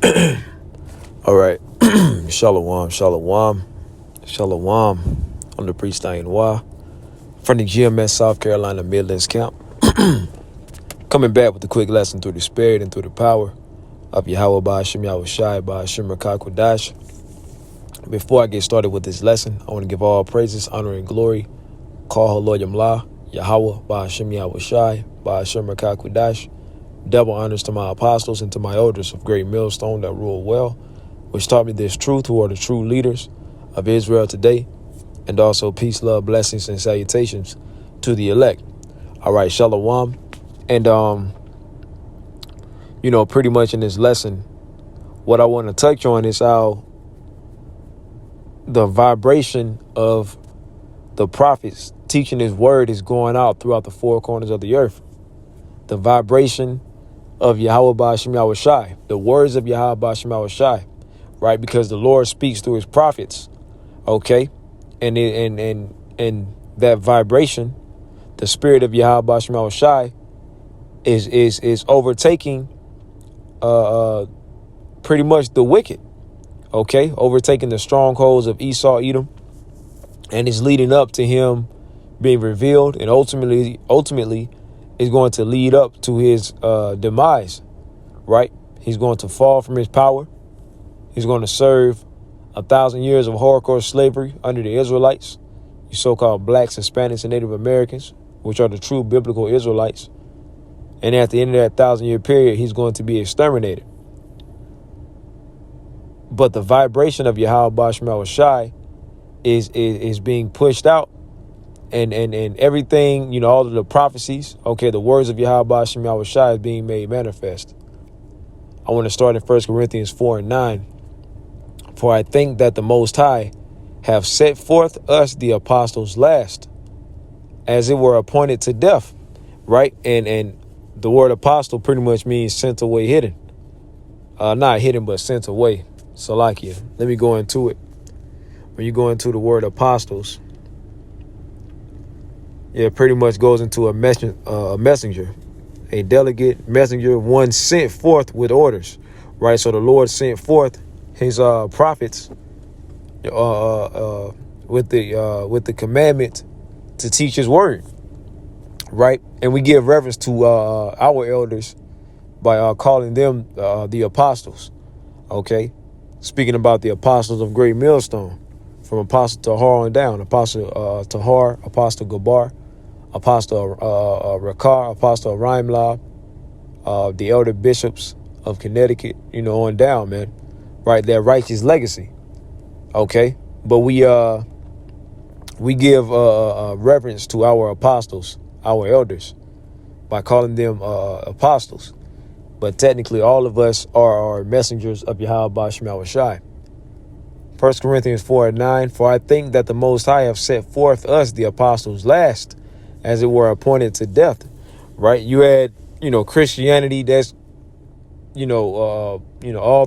All right. Shalom, shalom, shalom. I'm the priest Wa from the GMS South Carolina Midlands Camp. Coming back with a quick lesson through the spirit and through the power of Yahweh Ba'ashem Yahushai Ba'ashem Rakakwadash. Before I get started with this lesson, I want to give all praises, honor, and glory. Call Lord Yamlah, Yahweh Ba'ashem Yahushai Ba'ashem Rakakwadash. Double honors to my apostles and to my elders of Great Millstone that rule well, which taught me this truth, who are the true leaders of Israel today, and also peace, love, blessings, and salutations to the elect. All right, shalom. And, pretty much in this lesson, what I want to touch on is how the vibration of the prophets teaching his word is going out throughout the four corners of the earth. The vibration of Yahweh Ba'ashem Yahushai, the words of Yahweh Ba'ashem Yahushai, right? Because the Lord speaks through his prophets, okay? And that vibration, the spirit of Yahweh Ba'ashem Yahushai is overtaking pretty much the wicked, okay? Overtaking the strongholds of Esau, Edom, and is leading up to him being revealed, and ultimately is going to lead up to his demise, right? He's going to fall from his power. He's going to serve 1,000 years of hardcore slavery under the Israelites, you so-called blacks, Hispanics, and Native Americans, which are the true biblical Israelites. And at the end of that 1,000-year period, he's going to be exterminated. But the vibration of Yahweh Ba'ashem Yahushai is being pushed out. And everything, all of the prophecies, okay, the words of Yahweh Ba'ashem Yahushai is being made manifest. I want to start in 1 Corinthians 4:9. For I think that the Most High have set forth us, the apostles, last, as it were appointed to death, right? And the word apostle pretty much means sent away, hidden. Not hidden, but sent away. Salakia. Let me go into it. When you go into the word apostles, it pretty much goes into a messenger, a delegate messenger, one sent forth with orders, right? So the Lord sent forth his prophets with the commandment to teach his word, right? And we give reverence to our elders by calling them the apostles, okay? Speaking about the apostles of Great Millstone, from Apostle Tahar on down, Apostle Tahar, Apostle Gabar, Apostle Rakar, Apostle Rimelaw, the elder bishops of Connecticut, on down, man. Right, their righteous legacy. Okay, but we give reverence to our apostles, our elders, by calling them apostles. But technically, all of us are messengers of Yahweh Ba'ashem Yahushai. 1 Corinthians 4:9. For I think that the Most High have set forth us, the apostles, last, as it were appointed to death. Right, you had Christianity that's all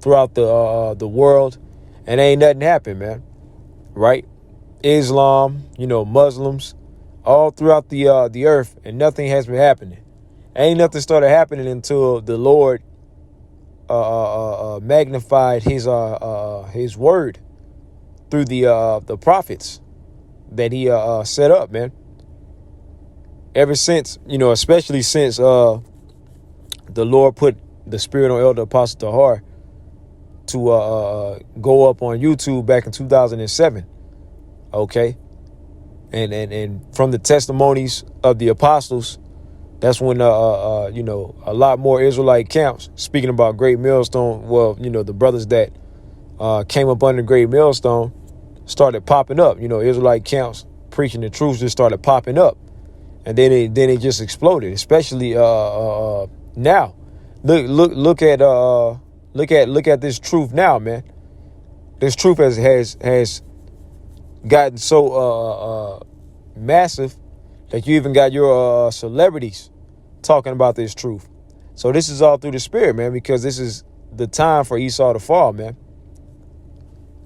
throughout the world, and ain't nothing happened, man. Right? Islam, Muslims, all throughout the earth, and nothing has been happening. Ain't nothing started happening until the Lord magnified his word through the prophets that he set up, man. Ever since, especially since the Lord put the spirit on Elder Apostle Tahar to go up on YouTube back in 2007. Okay. And from the testimonies of the apostles, that's when a lot more Israelite camps, speaking about Great Millstone, well, the brothers that came up under Great Millstone started popping up. Israelite camps preaching the truth just started popping up. And then it just exploded, especially now. Look at this truth now, man. This truth has gotten so massive that you even got your celebrities talking about this truth. So this is all through the spirit, man, because this is the time for Esau to fall, man.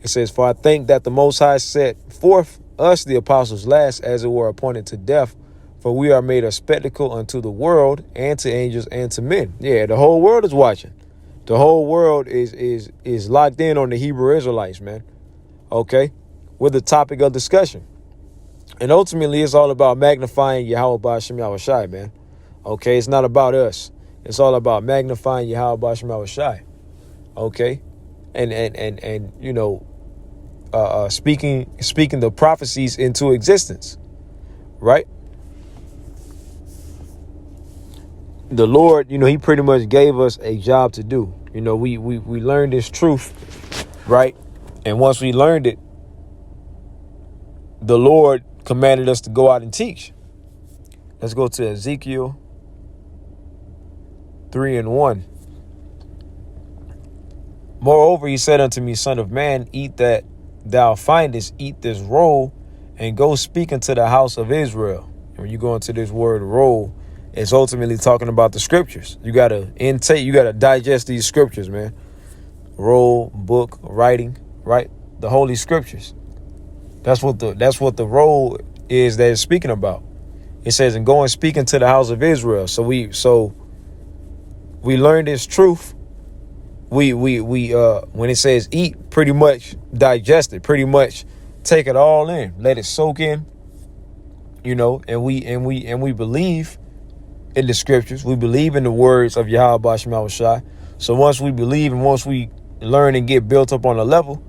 It says, for I think that the Most High set forth us, the apostles, last, as it were appointed to death, for we are made a spectacle unto the world and to angels and to men. Yeah, the whole world is watching. The whole world is locked in on the Hebrew Israelites, man. Okay, with the topic of discussion, and ultimately it's all about magnifying Yahweh Ba'ashem Yahushai, man. Okay, it's not about us. It's all about magnifying Yahweh Ba'ashem Yahushai. Okay, and you know, speaking the prophecies into existence, right? The Lord, you know, he pretty much gave us a job to do. You know, we learned this truth, right? And once we learned it, the Lord commanded us to go out and teach. Let's go to Ezekiel 3:1. Moreover, he said unto me, Son of man, eat that thou findest, eat this roll, and go speak unto the house of Israel. And when you go into this word roll, it's ultimately talking about the scriptures. You got to intake, you got to digest these scriptures, man. Roll, book, writing, right? The holy scriptures. That's what the roll is that it's speaking about. It says, and go and speak into the house of Israel. So we learned this truth. We when it says eat, pretty much digest it, pretty much take it all in, let it soak in, you know, and we believe in the scriptures. We believe in the words of Yahweh Ba'ashem Yahushai. So once we believe and once we learn and get built up on a level,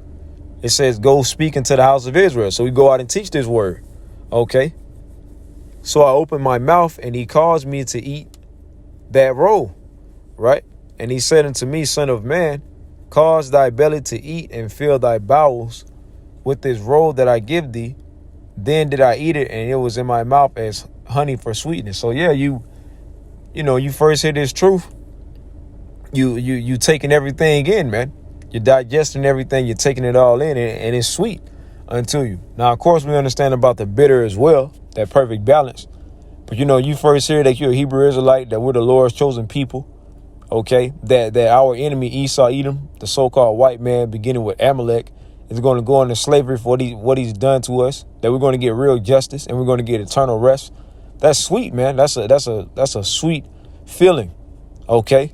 it says go speak into the house of Israel. So we go out and teach this word. Okay. So I opened my mouth and he caused me to eat that roll, right? And he said unto me, Son of man, cause thy belly to eat and fill thy bowels with this roll that I give thee. Then did I eat it, and it was in my mouth as honey for sweetness. So yeah, you first hear this truth. You taking everything in, man. You're digesting everything. You're taking it all in, and it's sweet unto you. Now, of course, we understand about the bitter as well, that perfect balance. But, you know, you first hear that you're a Hebrew Israelite, that we're the Lord's chosen people. Okay, that our enemy Esau, Edom, the so-called white man, beginning with Amalek, is going to go into slavery for what he's done to us. That we're going to get real justice and we're going to get eternal rest. That's sweet, man. That's a sweet feeling. Okay,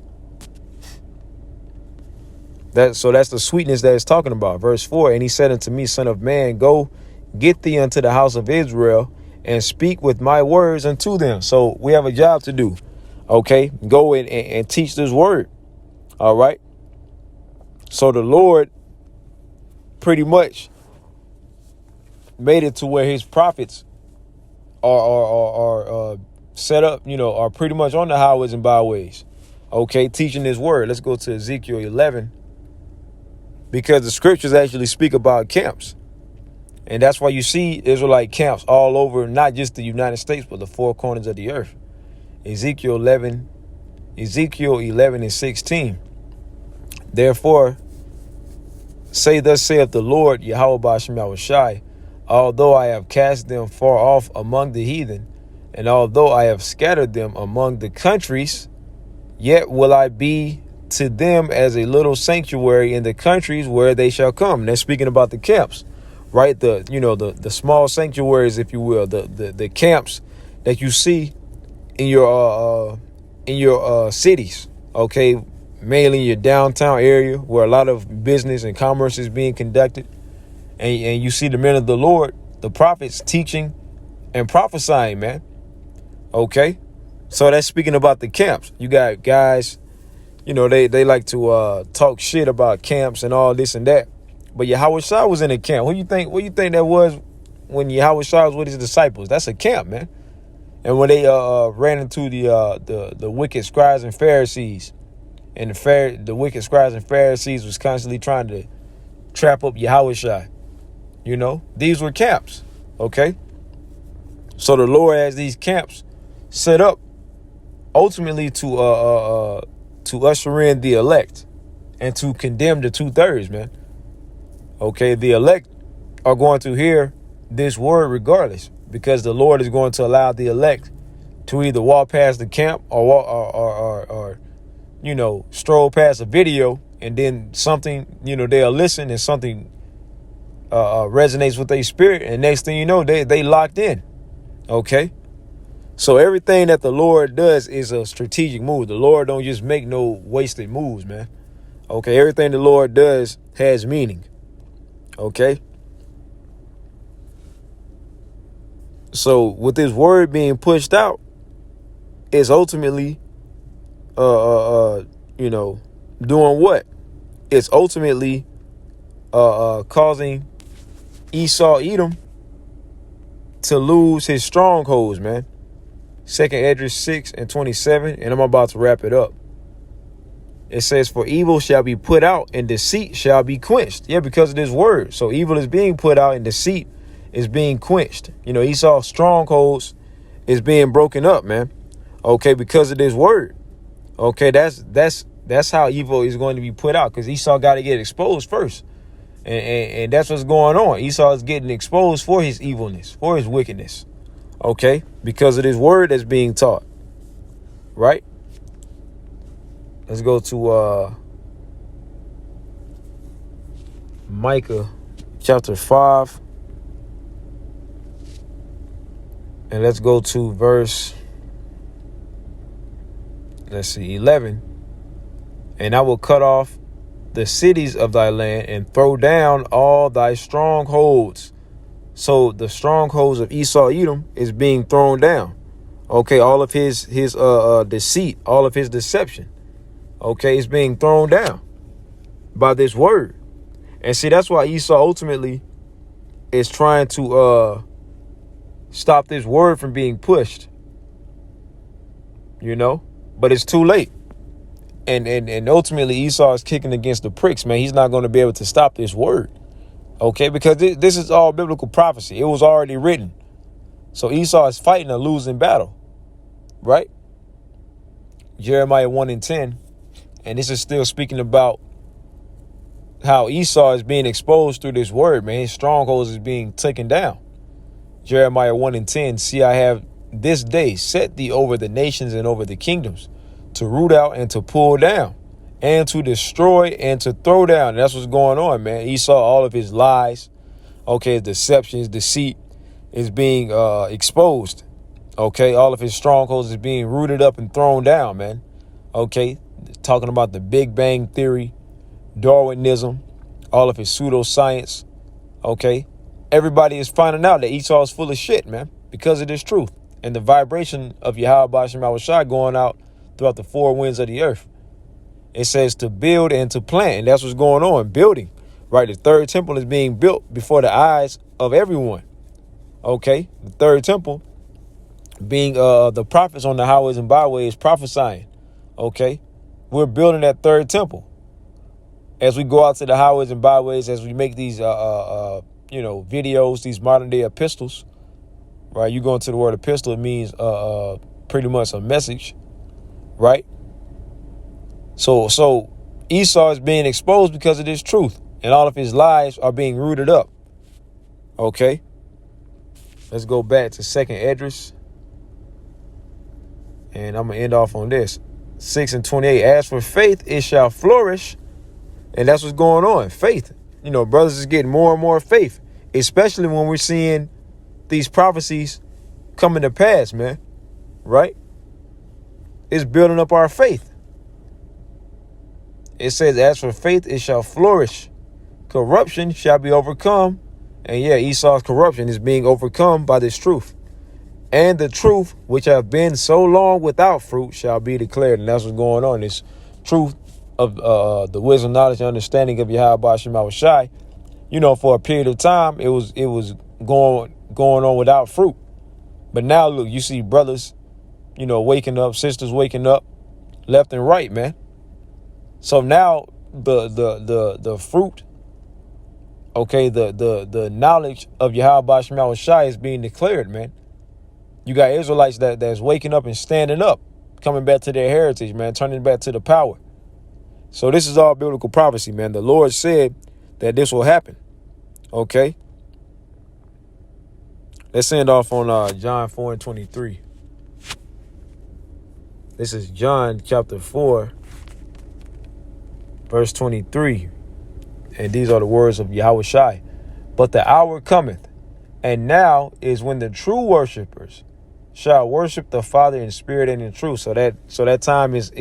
that's the sweetness that it's talking about. Verse 4, and he said unto me, Son of man, go get thee unto the house of Israel and speak with my words unto them. So we have a job to do. Okay, go and teach this word. All right. So the Lord pretty much made it to where his prophets are set up, you know, are pretty much on the highways and byways. Okay, teaching this word. Let's go to Ezekiel 11, because the scriptures actually speak about camps. And that's why you see Israelite camps all over, not just the United States, but the four corners of the earth. Ezekiel 11 and 16. Therefore, say thus saith the Lord, Yahweh Ba'ashem Yahushai, although I have cast them far off among the heathen, and although I have scattered them among the countries, yet will I be to them as a little sanctuary in the countries where they shall come. And they're speaking about the camps, right? The small sanctuaries, if you will, the camps that you see in your cities, okay, mainly in your downtown area where a lot of business and commerce is being conducted, and you see the men of the Lord, the prophets, teaching and prophesying, man. Okay, so that's speaking about the camps. You got guys, you know, they like to talk shit about camps and all this and that, but Yahweh Shai was in a camp. What do you think that was when Yahweh Shai was with his disciples? That's a camp, man. And when they ran into the wicked scribes and Pharisees, and the wicked scribes and Pharisees was constantly trying to trap up Yahushua, you know, these were camps. Okay, so the Lord has these camps set up ultimately to usher in the elect and to condemn the 2/3, man. Okay, the elect are going to hear this word regardless, because the Lord is going to allow the elect to either walk past the camp or you know, stroll past a video, and then something, you know, they'll listen and something resonates with their spirit, and next thing you know, they locked in. Okay, so everything that the Lord does is a strategic move. The Lord don't just make no wasted moves, man. Okay, everything the Lord does has meaning. Okay. So with this word being pushed out, it's ultimately, you know, doing what? It's ultimately causing Esau Edom to lose his strongholds, man. 2nd Esdras 6:27, and I'm about to wrap it up. It says, for evil shall be put out and deceit shall be quenched. Yeah, because of this word. So evil is being put out and deceit is being quenched. You know, Esau's strongholds is being broken up, man. Okay, because of this word. Okay, that's how evil is going to be put out, because Esau got to get exposed first. And that's what's going on. Esau is getting exposed for his evilness, for his wickedness. Okay, because of this word that's being taught. Right? Let's go to Micah chapter 5. And let's go to verse, let's see, 11. And I will cut off the cities of thy land and throw down all thy strongholds. So the strongholds of Esau Edom is being thrown down. Okay, all of his deceit, all of his deception. Okay, it's being thrown down by this word. And see, that's why Esau ultimately is trying to stop this word from being pushed. You know, but it's too late. And ultimately Esau is kicking against the pricks, man. He's not going to be able to stop this word. Okay, because this is all biblical prophecy. It was already written. So Esau is fighting a losing battle. Right? Jeremiah 1:10. And this is still speaking about how Esau is being exposed through this word, man. His strongholds is being taken down. Jeremiah 1:10. See, I have this day set thee over the nations and over the kingdoms, to root out and to pull down, and to destroy and to throw down. And that's what's going on, man. Esau, all of his lies, okay, his deception, his deceit is being exposed. Okay, all of his strongholds is being rooted up and thrown down, man. Okay, talking about the Big Bang Theory, Darwinism, all of his pseudoscience. Okay, everybody is finding out that Esau is full of shit, man, because of this truth and the vibration of Yahweh Shema Shai going out throughout the four winds of the earth. It says to build and to plant, and that's what's going on, building. Right, the third temple is being built before the eyes of everyone. Okay, the third temple being the prophets on the highways and byways prophesying. Okay, we're building that third temple as we go out to the highways and byways, as we make these videos, these modern day epistles. Right, you go into the word epistle, it means pretty much a message. Right, so Esau is being exposed because of this truth, and all of his lies are being rooted up. Okay, let's go back to 2nd Esdras. And I'm going to end off on this. 6:28. As for faith, it shall flourish. And that's what's going on. Faith. You know, brothers is getting more and more faith, especially when we're seeing these prophecies coming to pass, man. Right? It's building up our faith. It says, as for faith, it shall flourish. Corruption shall be overcome. And yeah, Esau's corruption is being overcome by this truth. And the truth, which have been so long without fruit, shall be declared. And that's what's going on. This truth of the wisdom, knowledge, and understanding of Yahweh Shema Shai. You know, for a period of time, it was going on without fruit. But now, look, you see brothers, you know, waking up, sisters waking up, left and right, man. So now the fruit, okay, the knowledge of Yahweh Shema Shai is being declared, man. You got Israelites that's waking up and standing up, coming back to their heritage, man, turning back to the power. So this is all biblical prophecy, man. The Lord said that this will happen. Okay. Let's end off on John 4:23. This is John chapter 4, verse 23. And these are the words of Yahweh Shai. But the hour cometh, and now is when the true worshipers shall worship the Father in spirit and in truth. So that time is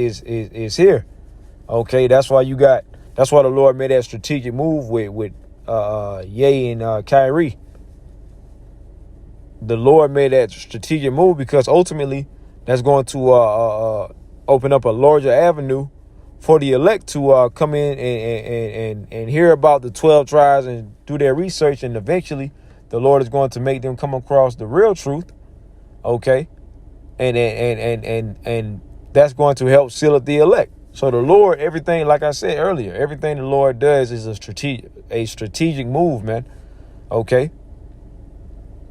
here. Okay, that's why you got That's why the Lord made that strategic move with Ye and Kyrie. The Lord made that strategic move because ultimately that's going to open up a larger avenue for the elect to come in and hear about the 12 tribes and do their research. And eventually the Lord is going to make them come across the real truth. OK. And that's going to help seal up the elect. So the Lord, everything, like I said earlier, everything the Lord does is a strategic move, man. OK.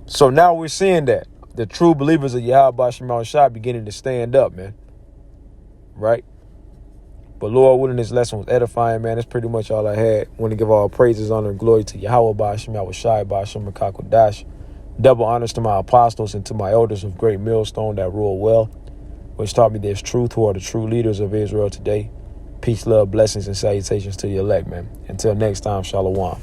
So now we're seeing that the true believers of Yahweh Shema Shah beginning to stand up, man. Right. But Lord willing, this lesson was edifying, man. That's pretty much all I had. Want to give all praises, honor, and glory to Yahweh Shema Shai Ba'ashem Makakodash. Double honors to my apostles and to my elders of great millstone that rule well, which taught me there's truth, who are the true leaders of Israel today. Peace, love, blessings, and salutations to the elect, man. Until next time, Shalom.